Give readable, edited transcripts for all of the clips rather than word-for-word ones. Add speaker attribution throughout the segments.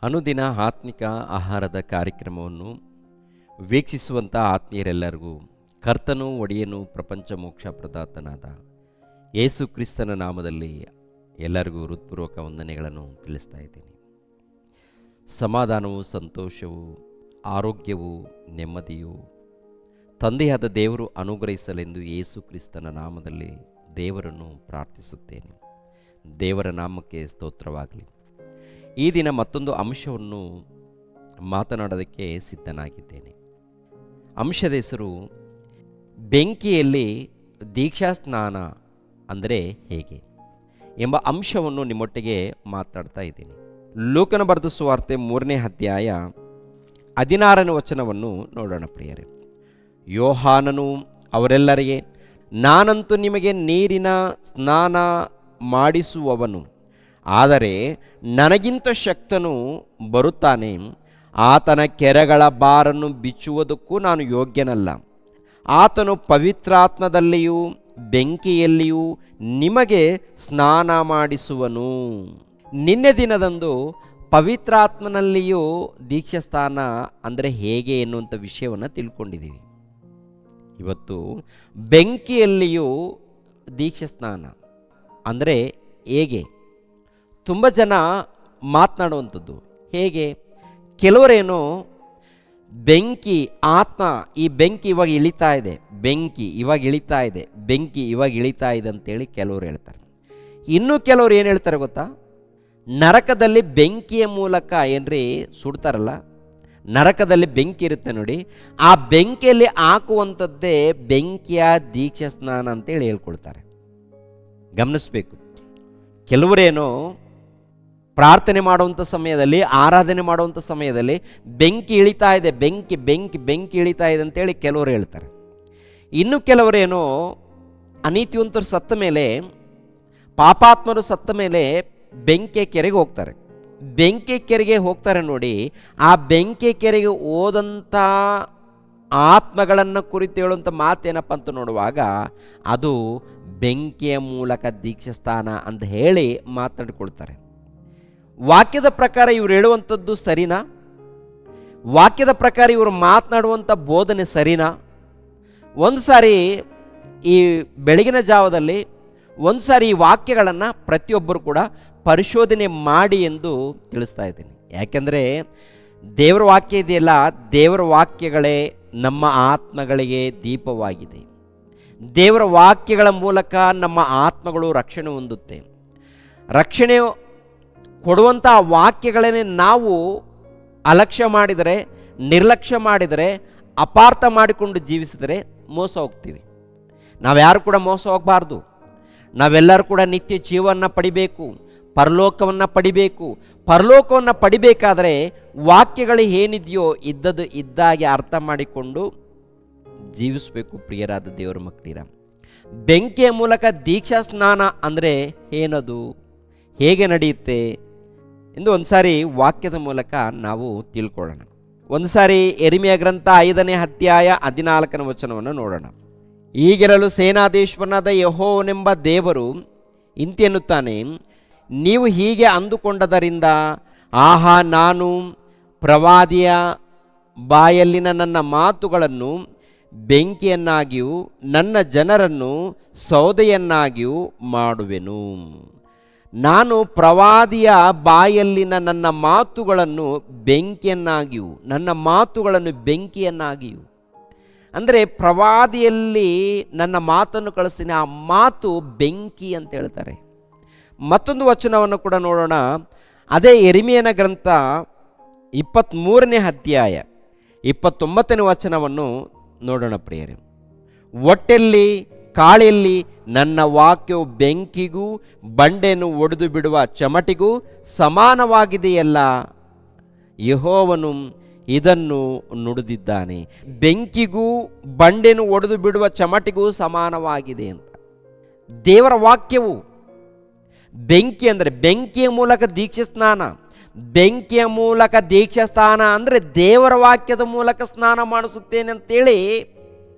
Speaker 1: ಅನುದಿನ ಆತ್ಮಿಕ ಆಹಾರದ ಕಾರ್ಯಕ್ರಮವನ್ನು ವೀಕ್ಷಿಸುವಂಥ ಆತ್ಮೀಯರೆಲ್ಲರಿಗೂ ಕರ್ತನೂ ಒಡೆಯನೂ ಪ್ರಪಂಚ ಮೋಕ್ಷ ಪ್ರದಾತನಾದ ಯೇಸು ಕ್ರಿಸ್ತನ ನಾಮದಲ್ಲಿ ಎಲ್ಲರಿಗೂ ಹೃತ್ಪೂರ್ವಕ ವಂದನೆಗಳನ್ನು ತಿಳಿಸ್ತಾ ಇದ್ದೀನಿ. ಸಮಾಧಾನವು, ಸಂತೋಷವು, ಆರೋಗ್ಯವು, ನೆಮ್ಮದಿಯು ತಂದೆಯಾದ ದೇವರು ಅನುಗ್ರಹಿಸಲೆಂದು ಯೇಸು ಕ್ರಿಸ್ತನ ನಾಮದಲ್ಲಿ ದೇವರನ್ನು ಪ್ರಾರ್ಥಿಸುತ್ತೇನೆ. ದೇವರ ನಾಮಕ್ಕೆ ಸ್ತೋತ್ರವಾಗಲಿ. ಈ ದಿನ ಮತ್ತೊಂದು ಅಂಶವನ್ನು ಮಾತನಾಡೋದಕ್ಕೆ ಸಿದ್ಧನಾಗಿದ್ದೇನೆ. ಅಂಶದ ಹೆಸರು ಬೆಂಕಿಯಲ್ಲಿ ದೀಕ್ಷಾಸ್ನಾನ ಅಂದರೆ ಹೇಗೆ ಎಂಬ ಅಂಶವನ್ನು ನಿಮ್ಮೊಟ್ಟಿಗೆ ಮಾತನಾಡ್ತಾ ಇದ್ದೀನಿ. ಲೂಕನ ಬರೆದ ಸುವಾರ್ತೆ 3ನೇ ಅಧ್ಯಾಯ 16ನೇ ವಚನವನ್ನು ನೋಡೋಣ ಪ್ರಿಯರೇ. ಯೋಹಾನನು ಅವರೆಲ್ಲರಿಗೆ, ನಾನಂತೂ ನಿಮಗೆ ನೀರಿನ ಸ್ನಾನ ಮಾಡಿಸುವವನು, ಆದರೆ ನನಗಿಂತ ಶಕ್ತನು ಬರುತ್ತಾನೆ, ಆತನ ಕೆರಗಳ ಬಾರನ್ನು ಬಿಚ್ಚುವುದಕ್ಕೂ ನಾನು ಯೋಗ್ಯನಲ್ಲ. ಆತನು ಪವಿತ್ರಾತ್ಮದಲ್ಲಿಯೂ ಬೆಂಕಿಯಲ್ಲಿಯೂ ನಿಮಗೆ ಸ್ನಾನ ಮಾಡಿಸುವನು. ನಿನ್ನೆ ದಿನದಂದು ಪವಿತ್ರಾತ್ಮನಲ್ಲಿಯೂ ದೀಕ್ಷಾಸ್ನಾನ ಅಂದರೆ ಹೇಗೆ ಎನ್ನುವಂಥ ವಿಷಯವನ್ನು ತಿಳ್ಕೊಂಡಿದ್ದೀವಿ. ಇವತ್ತು ಬೆಂಕಿಯಲ್ಲಿಯೂ ದೀಕ್ಷಾಸ್ನಾನ ಅಂದರೆ ಹೇಗೆ ತುಂಬ ಜನ ಮಾತನಾಡುವಂಥದ್ದು. ಹೇಗೆ? ಕೆಲವರೇನು ಬೆಂಕಿ ಆತ್ಮ, ಈ ಬೆಂಕಿ ಇವಾಗ ಇಳಿತಾ ಇದೆ, ಬೆಂಕಿ ಇವಾಗ ಇಳಿತಾ ಇದೆ, ಬೆಂಕಿ ಇವಾಗ ಇಳಿತಾ ಇದೆ ಅಂತೇಳಿ ಕೆಲವರು ಹೇಳ್ತಾರೆ. ಇನ್ನು ಕೆಲವರು ಏನು ಹೇಳ್ತಾರೆ ಗೊತ್ತಾ? ನರಕದಲ್ಲಿ ಬೆಂಕಿಯ ಮೂಲಕ ಏನ್ರಿ ಸುಡ್ತಾರಲ್ಲ, ನರಕದಲ್ಲಿ ಬೆಂಕಿ ಇರುತ್ತೆ ನೋಡಿ, ಆ ಬೆಂಕಿಯಲ್ಲಿ ಹಾಕುವಂಥದ್ದೇ ಬೆಂಕಿಯ ದೀಕ್ಷಾಸ್ನಾನ ಅಂತೇಳಿ ಹೇಳ್ಕೊಳ್ತಾರೆ. ಗಮನಿಸಬೇಕು. ಕೆಲವರೇನೋ ಪ್ರಾರ್ಥನೆ ಮಾಡುವಂಥ ಸಮಯದಲ್ಲಿ, ಆರಾಧನೆ ಮಾಡುವಂಥ ಸಮಯದಲ್ಲಿ ಬೆಂಕಿ ಇಳಿತಾ ಇದೆ, ಬೆಂಕಿ ಬೆಂಕಿ ಬೆಂಕಿ ಇಳಿತಾ ಇದೆ ಅಂತೇಳಿ ಕೆಲವರು ಹೇಳ್ತಾರೆ. ಇನ್ನು ಕೆಲವರೇನೋ ಅನೀತಿವಂತರು ಸತ್ತ ಮೇಲೆ, ಪಾಪಾತ್ಮರು ಸತ್ತ ಮೇಲೆ ಬೆಂಕಿಯ ಕೆರೆಗೆ ಹೋಗ್ತಾರೆ. ಬೆಂಕಿ ಕೆರೆಗೆ ಹೋಗ್ತಾರೆ ನೋಡಿ, ಆ ಬೆಂಕಿ ಕೆರೆಗೆ ಹೋದಂಥ ಆತ್ಮಗಳನ್ನು ಕುರಿತು ಹೇಳುವಂಥ ಮಾತೇನಪ್ಪ ಅಂತ ನೋಡುವಾಗ ಅದು ಬೆಂಕಿಯ ಮೂಲಕ ದೀಕ್ಷಾಸ್ನಾನ ಅಂತ ಹೇಳಿ ಮಾತನಾಡಿಕೊಳ್ತಾರೆ. ವಾಕ್ಯದ ಪ್ರಕಾರ ಇವರು ಹೇಳುವಂಥದ್ದು ಸರಿನಾ? ವಾಕ್ಯದ ಪ್ರಕಾರ ಇವರು ಮಾತನಾಡುವಂಥ ಬೋಧನೆ ಸರಿನಾ? ಒಂದು ಸಾರಿ ಈ ಬೆಳಗಿನ ಜಾವದಲ್ಲಿ ಒಂದು ಸಾರಿ ಈ ವಾಕ್ಯಗಳನ್ನು ಪ್ರತಿಯೊಬ್ಬರು ಕೂಡ ಪರಿಶೋಧನೆ ಮಾಡಿ ಎಂದು ತಿಳಿಸ್ತಾ ಇದ್ದೀನಿ. ಯಾಕೆಂದರೆ ದೇವರ ವಾಕ್ಯ ಇದೆಯಲ್ಲ, ದೇವರ ವಾಕ್ಯಗಳೇ ನಮ್ಮ ಆತ್ಮಗಳಿಗೆ ದೀಪವಾಗಿದೆ. ದೇವರ ವಾಕ್ಯಗಳ ಮೂಲಕ ನಮ್ಮ ಆತ್ಮಗಳು ರಕ್ಷಣೆ ಹೊಂದುತ್ತೆ. ರಕ್ಷಣೆ ಕೊಡುವಂಥ ವಾಕ್ಯಗಳನ್ನೇ ನಾವು ಅಲಕ್ಷ್ಯ ಮಾಡಿದರೆ, ನಿರ್ಲಕ್ಷ್ಯ ಮಾಡಿದರೆ, ಅಪಾರ್ಥ ಮಾಡಿಕೊಂಡು ಜೀವಿಸಿದರೆ ಮೋಸ ಹೋಗ್ತೀವಿ. ನಾವ್ಯಾರು ಕೂಡ ಮೋಸ ಹೋಗಬಾರ್ದು. ನಾವೆಲ್ಲರೂ ಕೂಡ ನಿತ್ಯ ಜೀವವನ್ನು ಪಡಿಬೇಕು, ಪರಲೋಕವನ್ನು ಪಡಿಬೇಕು. ಪರಲೋಕವನ್ನು ಪಡಿಬೇಕಾದರೆ ವಾಕ್ಯಗಳು ಏನಿದೆಯೋ ಇದ್ದದ್ದು ಇದ್ದಾಗೆ ಅರ್ಥ ಮಾಡಿಕೊಂಡು ಜೀವಿಸಬೇಕು. ಪ್ರಿಯರಾದ ದೇವರ ಮಕ್ಕಳಿರ, ಬೆಂಕಿಯ ಮೂಲಕ ದೀಕ್ಷಾಸ್ನಾನ ಅಂದರೆ ಏನದು, ಹೇಗೆ ನಡೆಯುತ್ತೆ ಎಂದು ಒಂದು ಸಾರಿ ವಾಕ್ಯದ ಮೂಲಕ ನಾವು ತಿಳ್ಕೊಳ್ಳೋಣ. ಒಂದು ಸಾರಿ ಯೆರೆಮೀಯ ಗ್ರಂಥ 5ನೇ ಅಧ್ಯಾಯ 14ನೇ ವಚನವನ್ನು ನೋಡೋಣ. ಹೀಗಿರಲು ಸೇನಾಧೀಶ್ವರನಾದ ಯೆಹೋವನೆಂಬ ದೇವರು ಇಂತೆನ್ನುತ್ತಾನೆ, ನೀವು ಹೀಗೆ ಅಂದುಕೊಂಡದರಿಂದ, ಆಹಾ, ನಾನು ಪ್ರವಾದಿಯ ಬಾಯಲ್ಲಿನ ನನ್ನ ಮಾತುಗಳನ್ನು ಬೆಂಕಿಯನ್ನಾಗಿಯೂ ನನ್ನ ಜನರನ್ನು ಸೌದೆಯನ್ನಾಗಿಯೂ ಮಾಡುವೆನು. ನಾನು ಪ್ರವಾದಿಯ ಬಾಯಲ್ಲಿನ ನನ್ನ ಮಾತುಗಳನ್ನು ಬೆಂಕಿಯನ್ನಾಗಿಯೂ ನನ್ನ ಮಾತುಗಳನ್ನು ಬೆಂಕಿಯನ್ನಾಗಿಯೂ ಅಂದರೆ ಪ್ರವಾದಿಯಲ್ಲಿ ನನ್ನ ಮಾತನ್ನು ಕಳಿಸ್ತೀನಿ, ಆ ಮಾತು ಬೆಂಕಿ ಅಂತ ಹೇಳ್ತಾರೆ. ಮತ್ತೊಂದು ವಚನವನ್ನು ಕೂಡ ನೋಡೋಣ. ಅದೇ ಯೆರೆಮೀಯನ ಗ್ರಂಥ 23ನೇ ಅಧ್ಯಾಯ 29ನೇ ವಚನವನ್ನು ನೋಡೋಣ ಪ್ರಿಯರೇ. ಒಟ್ಟೆಲ್ಲಿ ಕಾಳೆಯಲ್ಲಿ ನನ್ನ ವಾಕ್ಯವು ಬೆಂಕಿಗೂ ಬಂಡೆಯನ್ನು ಒಡೆದು ಬಿಡುವ ಚಮಟಿಗೂ ಸಮಾನವಾಗಿದೆಯಲ್ಲ, ಯೆಹೋವನು ಇದನ್ನು ನುಡಿದಿದ್ದಾನೆ. ಬೆಂಕಿಗೂ ಬಂಡೆಯನ್ನು ಒಡೆದು ಬಿಡುವ ಚಮಟಿಗೂ ಸಮಾನವಾಗಿದೆ ಅಂತ. ದೇವರ ವಾಕ್ಯವು ಬೆಂಕಿ ಅಂದರೆ ಬೆಂಕಿಯ ಮೂಲಕ ದೀಕ್ಷಾಸ್ನಾನ, ಬೆಂಕಿಯ ಮೂಲಕ ದೀಕ್ಷಾಸ್ನಾನ ಅಂದರೆ ದೇವರ ವಾಕ್ಯದ ಮೂಲಕ ಸ್ನಾನ ಮಾಡಿಸುತ್ತೇನೆ ಅಂತೇಳಿ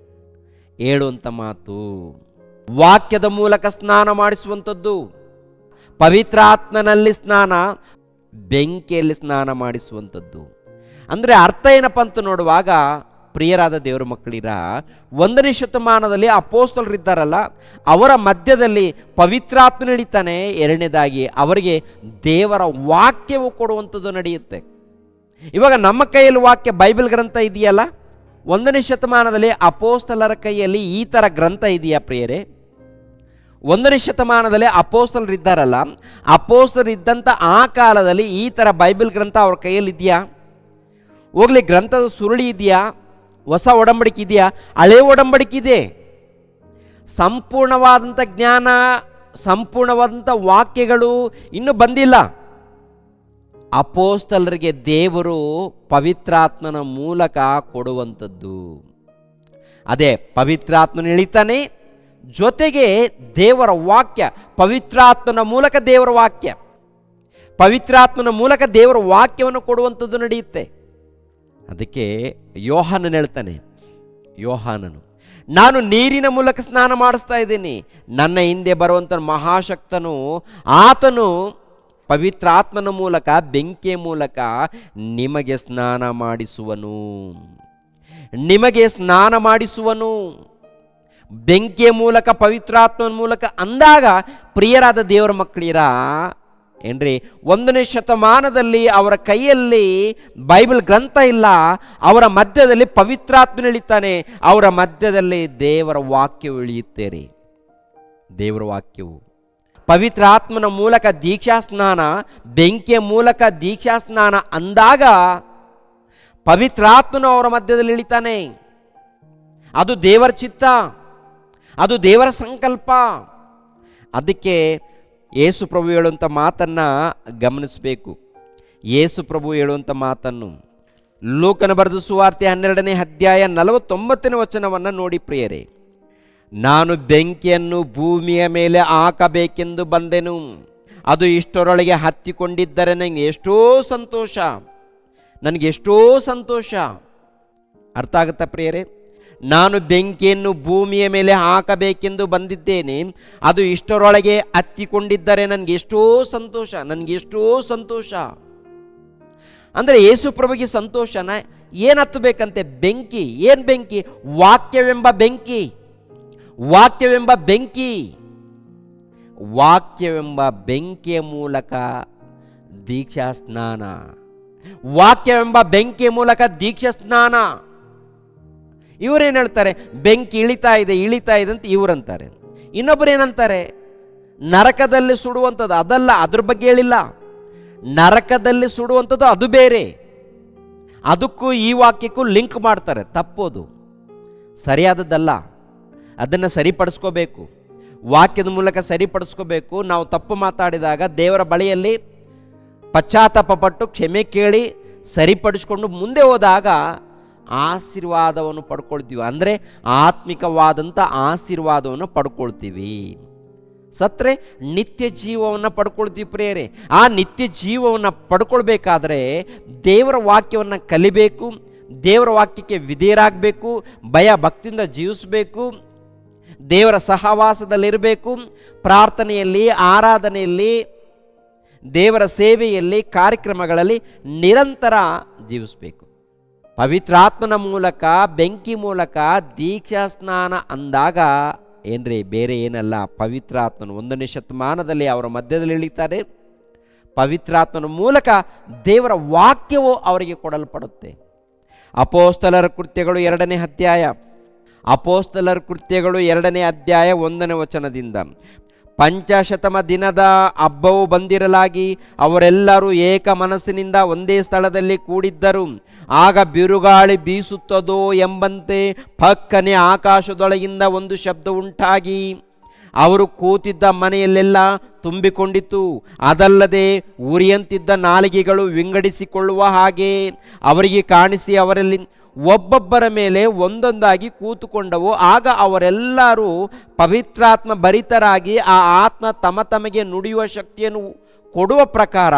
Speaker 1: ಹೇಳುವಂಥ ಮಾತು. ವಾಕ್ಯದ ಮೂಲಕ ಸ್ನಾನ ಮಾಡಿಸುವಂಥದ್ದು, ಪವಿತ್ರಾತ್ಮನಲ್ಲಿ ಸ್ನಾನ, ಬೆಂಕಿಯಲ್ಲಿ ಸ್ನಾನ ಮಾಡಿಸುವಂಥದ್ದು. ಅಂದರೆ ಅರ್ಥ ಏನಪ್ಪ ಅಂತ ನೋಡುವಾಗ, ಪ್ರಿಯರಾದ ದೇವರ ಮಕ್ಕಳಿರ, 1ನೇ ಶತಮಾನದಲ್ಲಿ ಅಪೊಸ್ತಲರಿದ್ದಾರಲ್ಲ, ಅವರ ಮಧ್ಯದಲ್ಲಿ ಪವಿತ್ರಾತ್ಮ ನಡೀತಾನೆ. 2ನೇದಾಗಿ ಅವರಿಗೆ ದೇವರ ವಾಕ್ಯವು ಕೊಡುವಂಥದ್ದು ನಡೆಯುತ್ತೆ. ಇವಾಗ ನಮ್ಮ ಕೈಯಲ್ಲಿ ವಾಕ್ಯ ಬೈಬಲ್ ಗ್ರಂಥ ಇದೆಯಲ್ಲ, 1ನೇ ಶತಮಾನದಲ್ಲಿ ಅಪೊಸ್ತಲರ ಕೈಯಲ್ಲಿ ಈ ಥರ ಗ್ರಂಥ ಇದೆಯಾ ಪ್ರಿಯರೇ? 1ನೇ ಶತಮಾನದಲ್ಲಿ ಅಪೊಸ್ತಲರಿದ್ದಾರಲ್ಲ, ಅಪೊಸ್ತಲರಿದ್ದಂಥ ಆ ಕಾಲದಲ್ಲಿ ಈ ಥರ ಬೈಬಲ್ ಗ್ರಂಥ ಅವ್ರ ಕೈಯಲ್ಲಿ ಇದೆಯಾ? ಹೋಗ್ಲಿ, ಗ್ರಂಥದ ಸುರುಳಿ ಇದೆಯಾ? ಹೊಸ ಒಡಂಬಡಿಕೆ ಇದೆಯಾ? ಹಳೆ ಒಡಂಬಡಿಕೆ ಇದೆ. ಸಂಪೂರ್ಣವಾದಂಥ ಜ್ಞಾನ, ಸಂಪೂರ್ಣವಾದಂಥ ವಾಕ್ಯಗಳು ಇನ್ನೂ ಬಂದಿಲ್ಲ. ಅಪೊಸ್ತಲರಿಗೆ ದೇವರು ಪವಿತ್ರಾತ್ಮನ ಮೂಲಕ ಕೊಡುವಂಥದ್ದು. ಅದೇ ಪವಿತ್ರಾತ್ಮನ ಇಳಿತಾನೆ, ಜೊತೆಗೆ ದೇವರ ವಾಕ್ಯ, ಪವಿತ್ರಾತ್ಮನ ಮೂಲಕ ದೇವರ ವಾಕ್ಯ, ಪವಿತ್ರಾತ್ಮನ ಮೂಲಕ ದೇವರ ವಾಕ್ಯವನ್ನು ಕೊಡುವಂಥದ್ದು ನಡೆಯುತ್ತೆ. ಅದಕ್ಕೆ ಯೋಹಾನನು ಹೇಳ್ತಾನೆ, ಯೋಹಾನನು, ನಾನು ನೀರಿನ ಮೂಲಕ ಸ್ನಾನ ಮಾಡಿಸ್ತಾ ಇದ್ದೀನಿ, ನನ್ನ ಹಿಂದೆ ಬರುವಂಥ ಮಹಾಶಕ್ತನು, ಆತನು ಪವಿತ್ರಾತ್ಮನ ಮೂಲಕ, ಬೆಂಕಿಯ ಮೂಲಕ ನಿಮಗೆ ಸ್ನಾನ ಮಾಡಿಸುವನು, ನಿಮಗೆ ಸ್ನಾನ ಮಾಡಿಸುವನು. ಬೆಂಕಿಯ ಮೂಲಕ, ಪವಿತ್ರಾತ್ಮನ ಮೂಲಕ ಅಂದಾಗ, ಪ್ರಿಯರಾದ ದೇವರ ಮಕ್ಕಳಿರ ಏನ್ರಿ, 1ನೇ ಶತಮಾನದಲ್ಲಿ ಅವರ ಕೈಯಲ್ಲಿ ಬೈಬಲ್ ಗ್ರಂಥ ಇಲ್ಲ, ಅವರ ಮಧ್ಯದಲ್ಲಿ ಪವಿತ್ರಾತ್ಮ ಇಳಿತಾನೆ, ಅವರ ಮಧ್ಯದಲ್ಲಿ ದೇವರ ವಾಕ್ಯವು ಇಳಿಯುತ್ತೇರಿ. ದೇವರ ವಾಕ್ಯವು ಪವಿತ್ರಾತ್ಮನ ಮೂಲಕ ದೀಕ್ಷಾ ಸ್ನಾನ, ಬೆಂಕಿಯ ಮೂಲಕ ದೀಕ್ಷಾ ಸ್ನಾನ ಅಂದಾಗ ಪವಿತ್ರಾತ್ಮನು ಅವರ ಮಧ್ಯದಲ್ಲಿ ಇಳಿತಾನೆ. ಅದು ದೇವರ ಚಿತ್ತ, ಅದು ದೇವರ ಸಂಕಲ್ಪ. ಅದಕ್ಕೆ ಯೇಸು ಪ್ರಭು ಹೇಳುವಂಥ ಮಾತನ್ನು ಗಮನಿಸಬೇಕು. ಯೇಸು ಪ್ರಭು ಹೇಳುವಂಥ ಮಾತನ್ನು ಲೂಕನ ಬರೆದ ಸುವಾರ್ತೆ 12ನೇ ಅಧ್ಯಾಯ 49ನೇ ವಚನವನ್ನು ನೋಡಿ ಪ್ರಿಯರೇ. ನಾನು ಬೆಂಕಿಯನ್ನು ಭೂಮಿಯ ಮೇಲೆ ಹಾಕಬೇಕೆಂದು ಬಂದೆನು, ಅದು ಇಷ್ಟರೊಳಗೆ ಹತ್ತಿಕೊಂಡಿದ್ದರೆ ನನಗೆ ಎಷ್ಟೋ ಸಂತೋಷ, ನನಗೆ ಎಷ್ಟೋ ಸಂತೋಷ. ಅರ್ಥ ಆಗುತ್ತಾ ಪ್ರಿಯರೇ? ನಾನು ಬೆಂಕಿಯನ್ನು ಭೂಮಿಯ ಮೇಲೆ ಹಾಕಬೇಕೆಂದು ಬಂದಿದ್ದೇನೆ, ಅದು ಇಷ್ಟರೊಳಗೆ ಹತ್ತಿಕೊಂಡಿದ್ದರೆ ನನಗೆ ಎಷ್ಟೋ ಸಂತೋಷ, ನನಗೆ ಎಷ್ಟೋ ಸಂತೋಷ. ಅಂದರೆ ಯೇಸು ಪ್ರಭುಗೆ ಸಂತೋಷನ ಏನು ಹತ್ತಬೇಕಂತೆ? ಬೆಂಕಿ. ಏನು ಬೆಂಕಿ? ವಾಕ್ಯವೆಂಬ ಬೆಂಕಿ, ವಾಕ್ಯವೆಂಬ ಬೆಂಕಿ. ವಾಕ್ಯವೆಂಬ ಬೆಂಕಿಯ ಮೂಲಕ ದೀಕ್ಷಾ ಸ್ನಾನ, ವಾಕ್ಯವೆಂಬ ಬೆಂಕಿಯ ಮೂಲಕ ದೀಕ್ಷಾ ಸ್ನಾನ. ಇವರೇನು ಹೇಳ್ತಾರೆ? ಬೆಂಕಿ ಇಳಿತಾ ಇದೆ, ಇಳಿತಾ ಇದೆ ಅಂತ ಇವರಂತಾರೆ. ಇನ್ನೊಬ್ಬರು ಏನಂತಾರೆ? ನರಕದಲ್ಲಿ ಸುಡುವಂಥದ್ದು. ಅದಲ್ಲ, ಅದ್ರ ಬಗ್ಗೆ ಹೇಳಿಲ್ಲ. ನರಕದಲ್ಲಿ ಸುಡುವಂಥದ್ದು ಅದು ಬೇರೆ. ಅದಕ್ಕೂ ಈ ವಾಕ್ಯಕ್ಕೂ ಲಿಂಕ್ ಮಾಡ್ತಾರೆ. ತಪ್ಪೋದು, ಸರಿಯಾದದ್ದಲ್ಲ. ಅದನ್ನು ಸರಿಪಡಿಸ್ಕೋಬೇಕು, ವಾಕ್ಯದ ಮೂಲಕ ಸರಿಪಡಿಸ್ಕೋಬೇಕು. ನಾವು ತಪ್ಪು ಮಾತಾಡಿದಾಗ ದೇವರ ಬಳಿಯಲ್ಲಿ ಪಶ್ಚಾತ್ತಾಪ ಪಟ್ಟು ಕ್ಷಮೆ ಕೇಳಿ ಸರಿಪಡಿಸ್ಕೊಂಡು ಮುಂದೆ ಹೋದಾಗ ಆಶೀರ್ವಾದವನ್ನು ಪಡ್ಕೊಳ್ತೀವಿ. ಅಂದರೆ ಆತ್ಮಿಕವಾದಂಥ ಆಶೀರ್ವಾದವನ್ನು ಪಡ್ಕೊಳ್ತೀವಿ. ಸತ್ರೆ ನಿತ್ಯ ಜೀವವನ್ನು ಪಡ್ಕೊಳ್ತೀವಿ ಪ್ರಿಯರೇ. ಆ ನಿತ್ಯ ಜೀವವನ್ನು ಪಡ್ಕೊಳ್ಬೇಕಾದ್ರೆ ದೇವರ ವಾಕ್ಯವನ್ನು ಕಲಿಬೇಕು, ದೇವರ ವಾಕ್ಯಕ್ಕೆ ವಿಧೇಯರಾಗಬೇಕು, ಭಯ ಭಕ್ತಿಯಿಂದ ಜೀವಿಸಬೇಕು, ದೇವರ ಸಹವಾಸದಲ್ಲಿರಬೇಕು, ಪ್ರಾರ್ಥನೆಯಲ್ಲಿ, ಆರಾಧನೆಯಲ್ಲಿ, ದೇವರ ಸೇವೆಯಲ್ಲಿ, ಕಾರ್ಯಕ್ರಮಗಳಲ್ಲಿ ನಿರಂತರ ಜೀವಿಸಬೇಕು. ಪವಿತ್ರಾತ್ಮನ ಮೂಲಕ, ಬೆಂಕಿ ಮೂಲಕ ದೀಕ್ಷಾ ಸ್ನಾನ ಅಂದಾಗ ಏನ್ರಿ, ಬೇರೆ ಏನಲ್ಲ, ಪವಿತ್ರಾತ್ಮನು 1ನೇ ಶತಮಾನದಲ್ಲಿ ಅವರ ಮಧ್ಯದಲ್ಲಿ ಇಳಿತಾರೆ. ಪವಿತ್ರಾತ್ಮನ ಮೂಲಕ ದೇವರ ವಾಕ್ಯವು ಅವರಿಗೆ ಕೊಡಲ್ಪಡುತ್ತೆ. ಅಪೊಸ್ತಲರ ಕೃತ್ಯಗಳು 2ನೇ ಅಧ್ಯಾಯ, ಅಪೊಸ್ತಲರ ಕೃತ್ಯಗಳು 2ನೇ ಅಧ್ಯಾಯ 1ನೇ ವಚನದಿಂದ, ಪಂಚಶತಮ ದಿನದ ಹಬ್ಬವು ಬಂದಿರಲಾಗಿ ಅವರೆಲ್ಲರೂ ಏಕ ಮನಸ್ಸಿನಿಂದ ಒಂದೇ ಸ್ಥಳದಲ್ಲಿ ಕೂಡಿದ್ದರು. ಆಗ ಬಿರುಗಾಳಿ ಬೀಸುತ್ತದೋ ಎಂಬಂತೆ ಪಕ್ಕನೆ ಆಕಾಶದೊಳಗಿಂದ ಒಂದು ಶಬ್ದ ಉಂಟಾಗಿ ಅವರು ಕೂತಿದ್ದ ಮನೆಯಲ್ಲೆಲ್ಲ ತುಂಬಿಕೊಂಡಿತು. ಅದಲ್ಲದೆ ಉರಿಯಂತಿದ್ದ ನಾಲಿಗೆಗಳು ವಿಂಗಡಿಸಿಕೊಳ್ಳುವ ಹಾಗೆ ಅವರಿಗೆ ಕಾಣಿಸಿ ಅವರಲ್ಲಿ ಒಬ್ಬೊಬ್ಬರ ಮೇಲೆ ಒಂದೊಂದಾಗಿ ಕೂತುಕೊಂಡವು. ಆಗ ಅವರೆಲ್ಲರೂ ಪವಿತ್ರಾತ್ಮ ಭರಿತರಾಗಿ ಆ ಆತ್ಮ ತಮಗೆ ನುಡಿಯುವ ಶಕ್ತಿಯನ್ನು ಕೊಡುವ ಪ್ರಕಾರ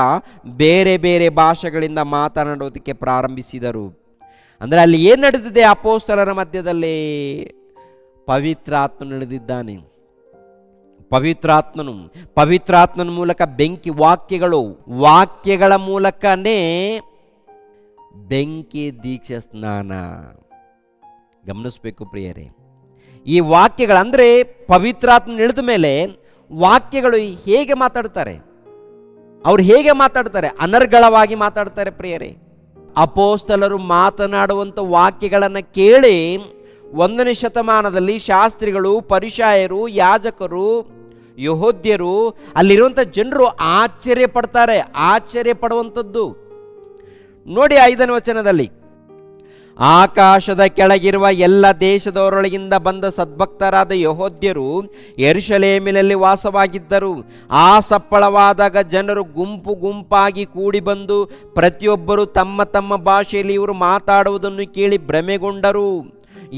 Speaker 1: ಬೇರೆ ಬೇರೆ ಭಾಷೆಗಳಿಂದ ಮಾತನಾಡೋದಕ್ಕೆ ಪ್ರಾರಂಭಿಸಿದರು. ಅಂದರೆ ಅಲ್ಲಿ ಏನು ನಡೆದಿದೆ? ಅಪೊಸ್ತಲರ ಮಧ್ಯದಲ್ಲಿ ಪವಿತ್ರಾತ್ಮ ನಡೆದಿದ್ದಾನೆ. ಪವಿತ್ರಾತ್ಮನ ಮೂಲಕ ಬೆಂಕಿ, ವಾಕ್ಯಗಳ ಮೂಲಕನೇ ಬೆಂಕಿ ದೀಕ್ಷಾ ಸ್ನಾನ. ಗಮನಿಸಬೇಕು ಪ್ರಿಯರೇ, ಈ ವಾಕ್ಯಗಳಂದರೆ ಪವಿತ್ರಾತ್ಮನ ಇಳಿದ ಮೇಲೆ ವಾಕ್ಯಗಳು ಹೇಗೆ ಮಾತಾಡ್ತಾರೆ, ಅವ್ರು ಹೇಗೆ ಮಾತಾಡ್ತಾರೆ? ಅನರ್ಗಳವಾಗಿ ಮಾತಾಡ್ತಾರೆ ಪ್ರಿಯರೇ. ಅಪೋಸ್ತಲರು ಮಾತನಾಡುವಂಥ ವಾಕ್ಯಗಳನ್ನು ಕೇಳಿ 1ನೇ ಶತಮಾನದಲ್ಲಿ ಶಾಸ್ತ್ರಿಗಳು, ಪರಿಸಾಯರು, ಯಾಜಕರು, ಯಹೂದ್ಯರು, ಅಲ್ಲಿರುವಂಥ ಜನರು ಆಶ್ಚರ್ಯ ಪಡುವಂಥದ್ದು. ನೋಡಿ 5ನೇ ವಚನದಲ್ಲಿ, ಆಕಾಶದ ಕೆಳಗಿರುವ ಎಲ್ಲ ದೇಶದವರೊಳಗಿಂದ ಬಂದ ಸದ್ಭಕ್ತರಾದ ಯಹೂದ್ಯರು ಯೆರೂಸಲೇಮಿನಲ್ಲಿ ವಾಸವಾಗಿದ್ದರು. ಆ ಸಪ್ಪಳವಾದಾಗ ಜನರು ಗುಂಪಾಗಿ ಕೂಡಿ ಬಂದು ಪ್ರತಿಯೊಬ್ಬರು ತಮ್ಮ ತಮ್ಮ ಭಾಷೆಯಲ್ಲಿ ಇವರು ಮಾತಾಡುವುದನ್ನು ಕೇಳಿ ಭ್ರಮೆಗೊಂಡರು.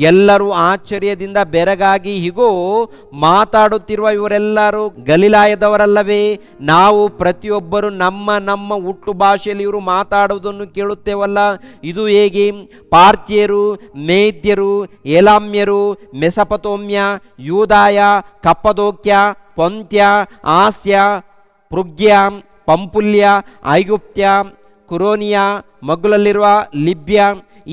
Speaker 1: ಎಲ್ಲರೂ ಆಶ್ಚರ್ಯದಿಂದ ಬೆರಗಾಗಿ, ಹೀಗೋ ಮಾತಾಡುತ್ತಿರುವ ಇವರೆಲ್ಲರೂ ಗಲಿಲಾಯದವರಲ್ಲವೇ? ನಾವು ಪ್ರತಿಯೊಬ್ಬರು ನಮ್ಮ ಹುಟ್ಟು ಭಾಷೆಯಲ್ಲಿ ಇವರು ಮಾತಾಡುವುದನ್ನು ಕೇಳುತ್ತೇವಲ್ಲ, ಇದು ಹೇಗೆ? ಪಾರ್ಥಿಯರು, ಮೇದ್ಯರು, ಏಲಾಮ್ಯರು, ಮೆಸಪತೋಮ್ಯ, ಯೂದಾಯ, ಕಪ್ಪದೋಕ್ಯ, ಪೊಂತ್ಯ, ಆಸ್ಯ, ಪೃಗ್ಯ, ಪಂಪುಲ್ಯ, ಐಗುಪ್ತ್ಯ, ಕುರೋನಿಯ, ಮಗ್ಗುಲಲ್ಲಿರುವ ಲಿಬ್ಯ,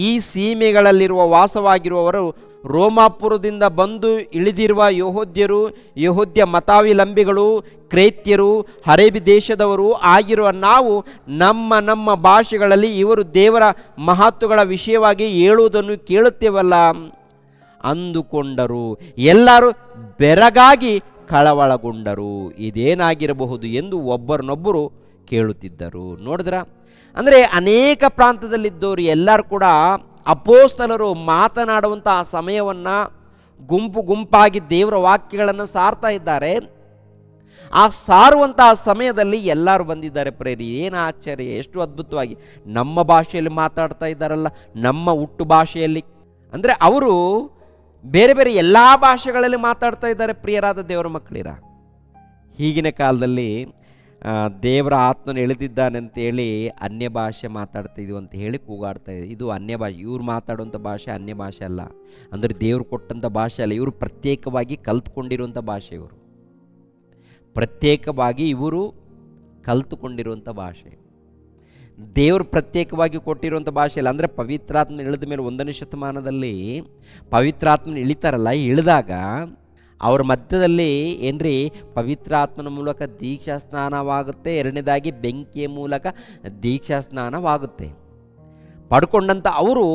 Speaker 1: ಈ ಸೀಮೆಗಳಲ್ಲಿರುವ ವಾಸವಾಗಿರುವವರು, ರೋಮಾಪುರದಿಂದ ಬಂದು ಇಳಿದಿರುವ ಯಹೂದ್ಯರು, ಯಹೂದ್ಯ ಮತಾವಲಂಬಿಗಳು, ಕ್ರೇತ್ಯರು, ಅರೇಬಿ ದೇಶದವರು ಆಗಿರುವ ನಾವು ನಮ್ಮ ಭಾಷೆಗಳಲ್ಲಿ ಇವರು ದೇವರ ಮಹತ್ವಗಳ ವಿಷಯವಾಗಿ ಹೇಳುವುದನ್ನು ಕೇಳುತ್ತೇವಲ್ಲ ಅಂದುಕೊಂಡರು. ಎಲ್ಲರೂ ಬೆರಗಾಗಿ ಕಳವಳಗೊಂಡರು. ಇದೇನಾಗಿರಬಹುದು ಎಂದು ಒಬ್ಬರನ್ನೊಬ್ಬರು ಕೇಳುತ್ತಿದ್ದರು. ನೋಡಿದ್ರ, ಅಂದರೆ ಅನೇಕ ಪ್ರಾಂತದಲ್ಲಿದ್ದವರು ಎಲ್ಲರೂ ಕೂಡ ಅಪೋಸ್ತಲರು ಮಾತನಾಡುವಂಥ ಆ ಸಮಯವನ್ನು ಗುಂಪಾಗಿ ದೇವರ ವಾಕ್ಯಗಳನ್ನು ಸಾರ್ತಾ ಇದ್ದಾರೆ. ಆ ಸಾರುವಂಥ ಸಮಯದಲ್ಲಿ ಎಲ್ಲರೂ ಬಂದಿದ್ದಾರೆ ಪ್ರೇರಿ. ಏನು ಆಶ್ಚರ್ಯ, ಎಷ್ಟು ಅದ್ಭುತವಾಗಿ ನಮ್ಮ ಭಾಷೆಯಲ್ಲಿ ಮಾತಾಡ್ತಾ ಇದ್ದಾರಲ್ಲ, ನಮ್ಮ ಹುಟ್ಟು ಭಾಷೆಯಲ್ಲಿ. ಅಂದರೆ ಅವರು ಬೇರೆ ಬೇರೆ ಎಲ್ಲ ಭಾಷೆಗಳಲ್ಲಿ ಮಾತಾಡ್ತಾ ಇದ್ದಾರೆ ಪ್ರಿಯರಾದ ದೇವರ ಮಕ್ಕಳಿರ. ಈಗಿನ ಕಾಲದಲ್ಲಿ ದೇವರ ಆತ್ಮನ ಎಳೆದಿದ್ದಾನೆ ಅಂತೇಳಿ ಅನ್ಯ ಭಾಷೆ ಮಾತಾಡ್ತಾ ಇದೀವಿ ಅಂತ ಹೇಳಿ ಕೂಗಾಡ್ತಾ ಇದೆ. ಇದು ಅನ್ಯ ಭಾಷೆ. ಇವ್ರು ಮಾತಾಡುವಂಥ ಭಾಷೆ ಅನ್ಯ ಭಾಷೆ ಅಲ್ಲ, ಅಂದರೆ ದೇವ್ರು ಕೊಟ್ಟಂಥ ಭಾಷೆ ಅಲ್ಲ. ಇವರು ಪ್ರತ್ಯೇಕವಾಗಿ ಕಲ್ತ್ಕೊಂಡಿರುವಂಥ ಭಾಷೆ. ಇವರು ಕಲ್ತುಕೊಂಡಿರುವಂಥ ಭಾಷೆ, ದೇವರು ಪ್ರತ್ಯೇಕವಾಗಿ ಕೊಟ್ಟಿರುವಂಥ ಭಾಷೆ ಅಲ್ಲ. ಅಂದರೆ ಪವಿತ್ರಾತ್ಮನ ಇಳಿದ ಮೇಲೆ 1ನೇ ಶತಮಾನದಲ್ಲಿ ಪವಿತ್ರಾತ್ಮನ ಇಳಿತಾರಲ್ಲ, ಇಳಿದಾಗ ಅವ್ರ ಮಧ್ಯದಲ್ಲಿ ಏನ್ರಿ ಪವಿತ್ರಾತ್ಮನ ಮೂಲಕ ದೀಕ್ಷಾ ಸ್ನಾನವಾಗುತ್ತೆ. ಎರಡನೇದಾಗಿ ಬೆಂಕಿಯ ಮೂಲಕ ದೀಕ್ಷಾ ಸ್ನಾನವಾಗುತ್ತೆ. ಪಡ್ಕೊಂಡಂಥ ಅವರು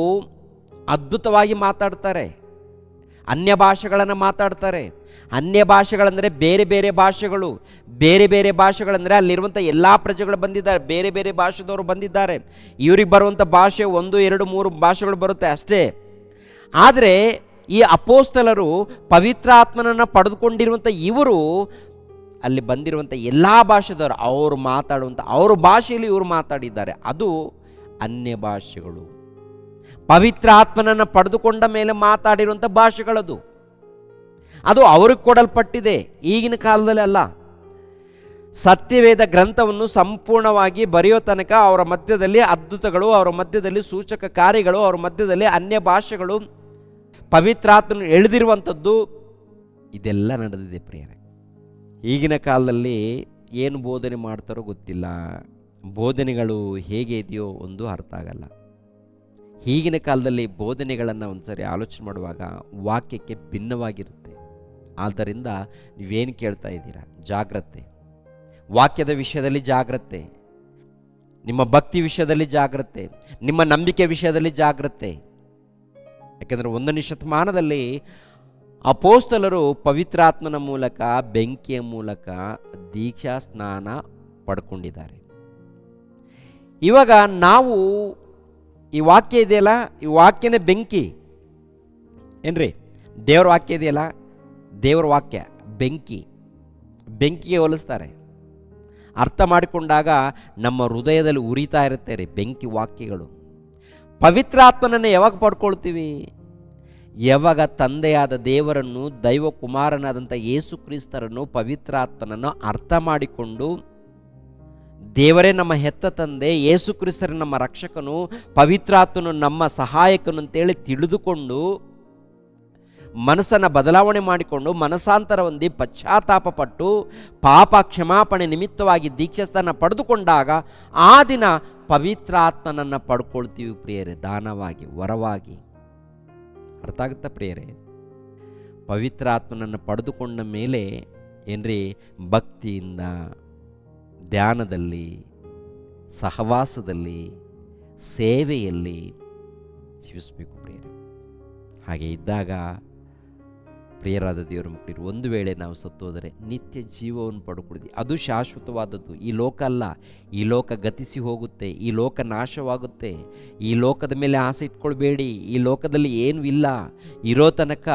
Speaker 1: ಅದ್ಭುತವಾಗಿ ಮಾತಾಡ್ತಾರೆ, ಅನ್ಯ ಭಾಷೆಗಳನ್ನು ಮಾತಾಡ್ತಾರೆ. ಅನ್ಯ ಭಾಷೆಗಳಂದರೆ ಬೇರೆ ಬೇರೆ ಭಾಷೆಗಳಂದರೆ ಅಲ್ಲಿರುವಂಥ ಎಲ್ಲ ಪ್ರಜೆಗಳು ಬಂದಿದ್ದಾರೆ, ಬೇರೆ ಬೇರೆ ಭಾಷೆದವರು ಬಂದಿದ್ದಾರೆ. ಇವ್ರಿಗೆ ಬರುವಂಥ ಭಾಷೆ 1, 2, 3 ಭಾಷೆಗಳು ಬರುತ್ತೆ ಅಷ್ಟೇ. ಆದರೆ ಈ ಅಪೋಸ್ತಲರು ಪವಿತ್ರಾತ್ಮನನ್ನು ಪಡೆದುಕೊಂಡಿರುವಂಥ ಇವರು ಅಲ್ಲಿ ಬಂದಿರುವಂಥ ಎಲ್ಲ ಭಾಷೆದವರು ಅವರು ಮಾತಾಡುವಂಥ ಅವ್ರ ಭಾಷೆಯಲ್ಲಿ ಇವರು ಮಾತಾಡಿದ್ದಾರೆ. ಅದು ಅನ್ಯ ಭಾಷೆಗಳು. ಪವಿತ್ರಾತ್ಮನನ್ನು ಪಡೆದುಕೊಂಡ ಮೇಲೆ ಮಾತಾಡಿರುವಂಥ ಭಾಷೆಗಳದು, ಅದು ಅವ್ರಿಗೆ ಕೊಡಲ್ಪಟ್ಟಿದೆ. ಈಗಿನ ಕಾಲದಲ್ಲಿ ಅಲ್ಲ. ಸತ್ಯವೇದ ಗ್ರಂಥವನ್ನು ಸಂಪೂರ್ಣವಾಗಿ ಬರೆಯೋ ತನಕ ಅವರ ಮಧ್ಯದಲ್ಲಿ ಅದ್ಭುತಗಳು, ಅವರ ಮಧ್ಯದಲ್ಲಿ ಸೂಚಕ ಕಾರ್ಯಗಳು, ಅವರ ಮಧ್ಯದಲ್ಲಿ ಅನ್ಯ ಭಾಷೆಗಳು, ಪವಿತ್ರಾತ್ಮನು ಎಳೆದಿರುವಂಥದ್ದು ಇದೆಲ್ಲ ನಡೆದಿದೆ ಪ್ರಿಯರೇ. ಈಗಿನ ಕಾಲದಲ್ಲಿ ಏನು ಬೋಧನೆ ಮಾಡ್ತಾರೋ ಗೊತ್ತಿಲ್ಲ, ಬೋಧನೆಗಳು ಹೇಗೆ ಇದೆಯೋ ಒಂದು ಅರ್ಥ ಆಗಲ್ಲ. ಈಗಿನ ಕಾಲದಲ್ಲಿ ಬೋಧನೆಗಳನ್ನು ಒಂದ್ಸರಿ ಆಲೋಚನೆ ಮಾಡುವಾಗ ವಾಕ್ಯಕ್ಕೆ ಭಿನ್ನವಾಗಿರುತ್ತೆ. ಆದ್ದರಿಂದ ನೀವೇನು ಕೇಳ್ತಾ ಇದ್ದೀರಾ, ಜಾಗ್ರತೆ. ವಾಕ್ಯದ ವಿಷಯದಲ್ಲಿ ಜಾಗ್ರತೆ, ನಿಮ್ಮ ಭಕ್ತಿ ವಿಷಯದಲ್ಲಿ ಜಾಗ್ರತೆ, ನಿಮ್ಮ ನಂಬಿಕೆ ವಿಷಯದಲ್ಲಿ ಜಾಗ್ರತೆ. ಯಾಕೆಂದರೆ 1ನೇ ಶತಮಾನದಲ್ಲಿ ಅಪೋಸ್ತಲರು ಪವಿತ್ರಾತ್ಮನ ಮೂಲಕ, ಬೆಂಕಿಯ ಮೂಲಕ ದೀಕ್ಷಾ ಸ್ನಾನ ಪಡ್ಕೊಂಡಿದ್ದಾರೆ. ಇವಾಗ ನಾವು ಈ ವಾಕ್ಯ ಇದೆಯಲ್ಲ, ಈ ವಾಕ್ಯನೇ ಬೆಂಕಿ ಏನ್ರಿ. ದೇವರ ವಾಕ್ಯ ಇದೆಯಲ್ಲ, ದೇವರ ವಾಕ್ಯ ಬೆಂಕಿಗೆ ಹೋಲಿಸ್ತಾರೆ. ಅರ್ಥ ಮಾಡಿಕೊಂಡಾಗ ನಮ್ಮ ಹೃದಯದಲ್ಲಿ ಉರಿತಾ ಇರುತ್ತೆ ರೀ ಬೆಂಕಿ ವಾಕ್ಯಗಳು. ಪವಿತ್ರಾತ್ಮನನ್ನು ಯಾವಾಗ ಪಡ್ಕೊಳ್ತೀವಿ? ಯಾವಾಗ ತಂದೆಯಾದ ದೇವರನ್ನು, ದೈವ ಕುಮಾರನಾದಂಥ ಯೇಸು ಕ್ರಿಸ್ತರನ್ನು, ಪವಿತ್ರಾತ್ಮನನ್ನು ಅರ್ಥ ಮಾಡಿಕೊಂಡು, ದೇವರೇ ನಮ್ಮ ಹೆತ್ತ ತಂದೆ, ಯೇಸು ಕ್ರಿಸ್ತರೇ ನಮ್ಮ ರಕ್ಷಕನು, ಪವಿತ್ರಾತ್ಮನು ನಮ್ಮ ಸಹಾಯಕನು ಅಂತೇಳಿ ತಿಳಿದುಕೊಂಡು ಮನಸ್ಸನ್ನು ಬದಲಾವಣೆ ಮಾಡಿಕೊಂಡು ಮನಸ್ಸಾಂತರ ಹೊಂದಿ ಪಶ್ಚಾತ್ತಾಪ ಪಟ್ಟು ಪಾಪ ಕ್ಷಮಾಪಣೆ ನಿಮಿತ್ತವಾಗಿ ದೀಕ್ಷಾಸ್ಥಾನ ಪಡೆದುಕೊಂಡಾಗ ಆ ದಿನ ಪವಿತ್ರ ಆತ್ಮನನ್ನು ಪಡ್ಕೊಳ್ತೀವಿ ಪ್ರಿಯರೇ, ದಾನವಾಗಿ, ವರವಾಗಿ. ಅರ್ಥ ಆಗುತ್ತಾ ಪ್ರಿಯರೇ? ಪವಿತ್ರ ಆತ್ಮನನ್ನು ಪಡೆದುಕೊಂಡ ಮೇಲೆ ಏನ್ರಿ, ಭಕ್ತಿಯಿಂದ, ಧ್ಯಾನದಲ್ಲಿ, ಸಹವಾಸದಲ್ಲಿ, ಸೇವೆಯಲ್ಲಿ ಜೀವಿಸಬೇಕು ಪ್ರಿಯರೇ. ಹಾಗೆ ಇದ್ದಾಗ ಪ್ರಿಯರಾದ ದೇವರ ಮಕ್ಕಳು, ಒಂದು ವೇಳೆ ನಾವು ಸತ್ತೋದರೆ ನಿತ್ಯ ಜೀವವನ್ನು ಪಡ್ಕೊಳ್ತೀವಿ. ಅದು ಶಾಶ್ವತವಾದದ್ದು. ಈ ಲೋಕ ಅಲ್ಲ. ಈ ಲೋಕ ಗತಿಸಿ ಹೋಗುತ್ತೆ, ಈ ಲೋಕ ನಾಶವಾಗುತ್ತೆ. ಈ ಲೋಕದ ಮೇಲೆ ಆಸೆ ಇಟ್ಕೊಳ್ಬೇಡಿ. ಈ ಲೋಕದಲ್ಲಿ ಏನೂ ಇಲ್ಲ. ಇರೋ ತನಕ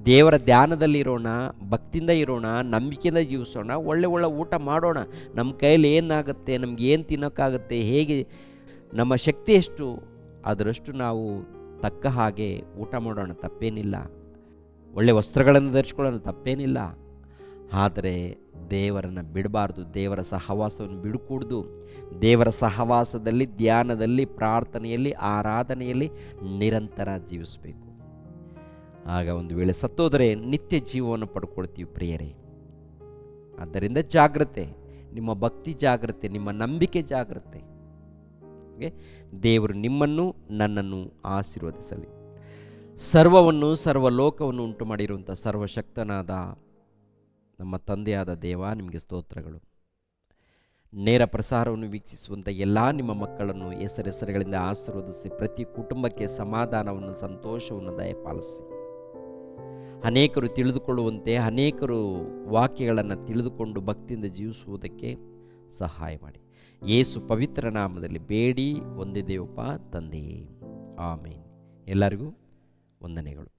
Speaker 1: ದೇವರ ಧ್ಯಾನದಲ್ಲಿ ಇರೋಣ, ಭಕ್ತಿಯಿಂದ ಇರೋಣ, ನಂಬಿಕೆಯಿಂದ ಜೀವಿಸೋಣ, ಒಳ್ಳೆ ಒಳ್ಳೆ ಊಟ ಮಾಡೋಣ. ನಮ್ಮ ಕೈಯಲ್ಲಿ ಏನಾಗುತ್ತೆ, ನಮ್ಗೆ ಏನು ತಿನ್ನೋಕ್ಕಾಗುತ್ತೆ, ಹೇಗೆ, ನಮ್ಮ ಶಕ್ತಿ ಎಷ್ಟು ಅದರಷ್ಟು ನಾವು ತಕ್ಕ ಹಾಗೆ ಊಟ ಮಾಡೋಣ, ತಪ್ಪೇನಿಲ್ಲ. ಒಳ್ಳೆ ವಸ್ತ್ರಗಳನ್ನು ಧರಿಸ್ಕೊಳ್ಳೋಣ, ತಪ್ಪೇನಿಲ್ಲ. ಆದರೆ ದೇವರನ್ನು ಬಿಡಬಾರ್ದು, ದೇವರ ಸಹವಾಸವನ್ನು ಬಿಡಕೂಡ್ದು. ದೇವರ ಸಹವಾಸದಲ್ಲಿ, ಧ್ಯಾನದಲ್ಲಿ, ಪ್ರಾರ್ಥನೆಯಲ್ಲಿ, ಆರಾಧನೆಯಲ್ಲಿ ನಿರಂತರ ಜೀವಿಸಬೇಕು. ಆಗ ಒಂದು ವೇಳೆ ಸತ್ತೋದರೆ ನಿತ್ಯ ಜೀವವನ್ನು ಪಡ್ಕೊಳ್ತೀವಿ ಪ್ರಿಯರೇ. ಆದ್ದರಿಂದ ಜಾಗ್ರತೆ, ನಿಮ್ಮ ಭಕ್ತಿ ಜಾಗ್ರತೆ, ನಿಮ್ಮ ನಂಬಿಕೆ ಜಾಗ್ರತೆ. ದೇವರು ನಿಮ್ಮನ್ನು ನನ್ನನ್ನು ಆಶೀರ್ವದಿಸಲಿ. ಸರ್ವವನ್ನು, ಸರ್ವಲೋಕವನ್ನು ಉಂಟು ಮಾಡಿರುವಂಥ ಸರ್ವಶಕ್ತನಾದ ನಮ್ಮ ತಂದೆಯಾದ ದೇವ, ನಿಮಗೆ ಸ್ತೋತ್ರಗಳು. ನೇರ ಪ್ರಸಾರವನ್ನು ವೀಕ್ಷಿಸುವಂಥ ಎಲ್ಲ ನಿಮ್ಮ ಮಕ್ಕಳನ್ನು ಹೆಸರುಗಳಿಂದ ಆಶೀರ್ವದಿಸಿ, ಪ್ರತಿ ಕುಟುಂಬಕ್ಕೆ ಸಮಾಧಾನವನ್ನು, ಸಂತೋಷವನ್ನು ದಯಪಾಲಿಸಿ. ಅನೇಕರು ತಿಳಿದುಕೊಳ್ಳುವಂತೆ, ಅನೇಕರು ವಾಕ್ಯಗಳನ್ನು ತಿಳಿದುಕೊಂಡು ಭಕ್ತಿಯಿಂದ ಜೀವಿಸುವುದಕ್ಕೆ ಸಹಾಯ ಮಾಡಿ. ಯೇಸು ಪವಿತ್ರ ನಾಮದಲ್ಲಿ ಬೇಡಿ ಹೊಂದಿದೆಯಪ್ಪ ತಂದೆಯೇ, ಆಮೇನ್. ಎಲ್ಲರಿಗೂ ವಂದನೆಗಳು.